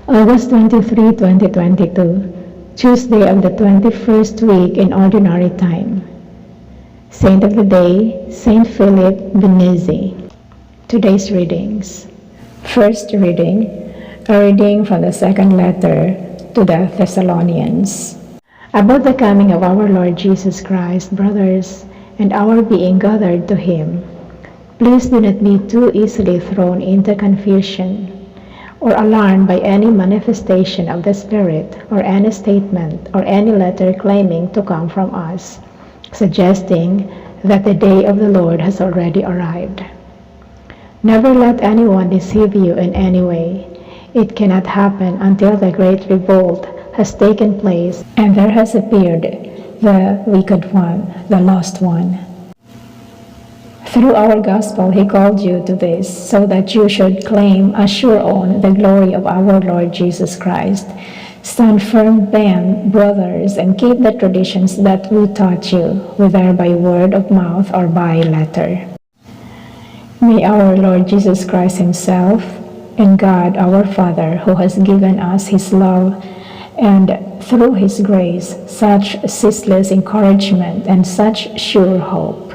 August 23, 2022, Tuesday of the 21st week in Ordinary Time. Saint of the Day, Saint Philip Benizi. Today's readings. First reading, a reading from the second letter to the Thessalonians. About the coming of our Lord Jesus Christ, brothers, and our being gathered to Him, please do not be too easily thrown into confusion or alarmed by any manifestation of the Spirit or any statement or any letter claiming to come from us, suggesting that the day of the Lord has already arrived. Never let anyone deceive you in any way. It cannot happen until the great revolt has taken place and there has appeared the wicked one, the lost one. Through our gospel, He called you to this, so that you should claim as your own the glory of our Lord Jesus Christ. Stand firm then, brothers, and keep the traditions that we taught you, whether by word of mouth or by letter. May our Lord Jesus Christ Himself and God our Father, who has given us His love and through His grace such ceaseless encouragement and such sure hope.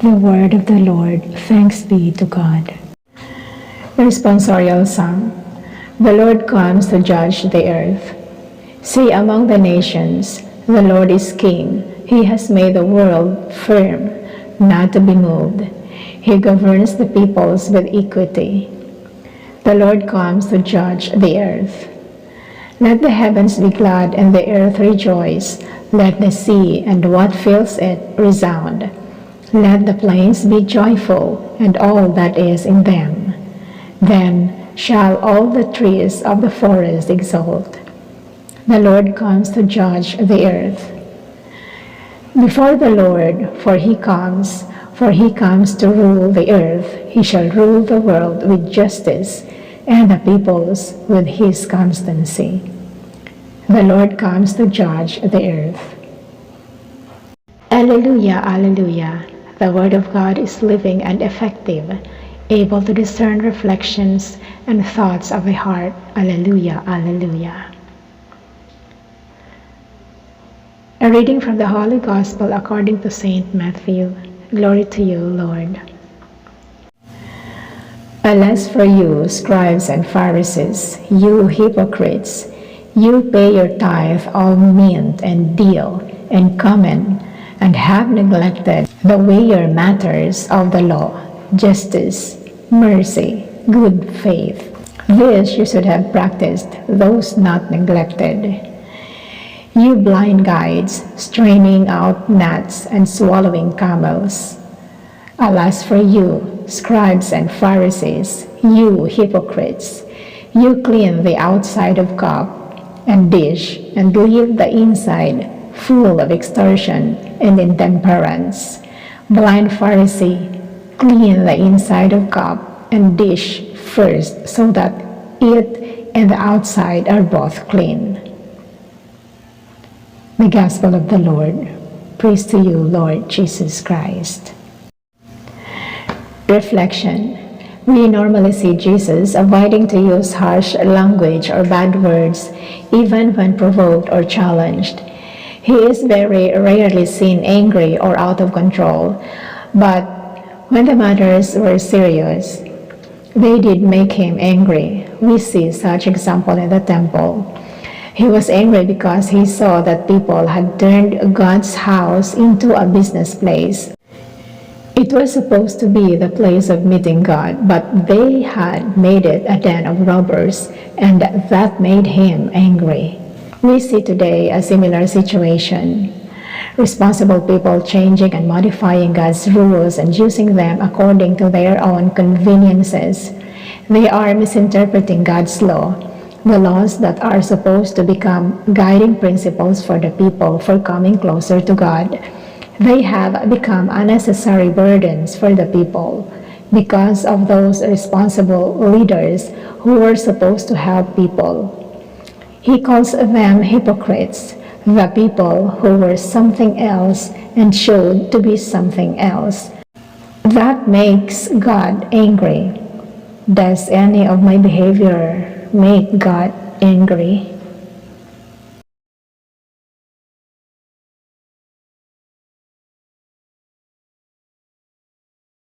The word of the Lord. Thanks be to God. The responsorial psalm. The Lord comes to judge the earth. Say among the nations, the Lord is King. He has made the world firm, not to be moved. He governs the peoples with equity. The Lord comes to judge the earth. Let the heavens be glad and the earth rejoice. Let the sea and what fills it resound. Let the plains be joyful, and all that is in them. Then shall all the trees of the forest exult. The Lord comes to judge the earth. Before the Lord, for He comes to rule the earth. He shall rule the world with justice, and the peoples with His constancy. The Lord comes to judge the earth. Alleluia, alleluia. The Word of God is living and effective, able to discern reflections and thoughts of the heart. Alleluia, alleluia. A reading from the Holy Gospel according to Saint Matthew. Glory to you, Lord. Alas for you, scribes and Pharisees, you hypocrites! You pay your tithe of mint and dill and cumin, and have neglected the weightier matters of the law, justice, mercy, good faith. This you should have practiced, those not neglected. You blind guides, straining out gnats and swallowing camels. Alas for you, scribes and Pharisees, you hypocrites! You clean the outside of cup and dish, and leave the inside full of extortion and intemperance. Blind Pharisee, clean the inside of cup and dish first, so that it and the outside are both clean. The Gospel of the Lord. Praise to you, Lord Jesus Christ. Reflection. We normally see Jesus avoiding to use harsh language or bad words, even when provoked or challenged. He is very rarely seen angry or out of control, but when the matters were serious, they did make Him angry. We see such example in the temple. He was angry because he saw that people had turned God's house into a business place. It was supposed to be the place of meeting God, but they had made it a den of robbers, and that made Him angry. We see today a similar situation. Responsible people changing and modifying God's rules and using them according to their own conveniences. They are misinterpreting God's law, the laws that are supposed to become guiding principles for the people for coming closer to God. They have become unnecessary burdens for the people because of those responsible leaders who were supposed to help people. He calls them hypocrites, the people who were something else and showed to be something else. That makes God angry. Does any of my behavior make God angry.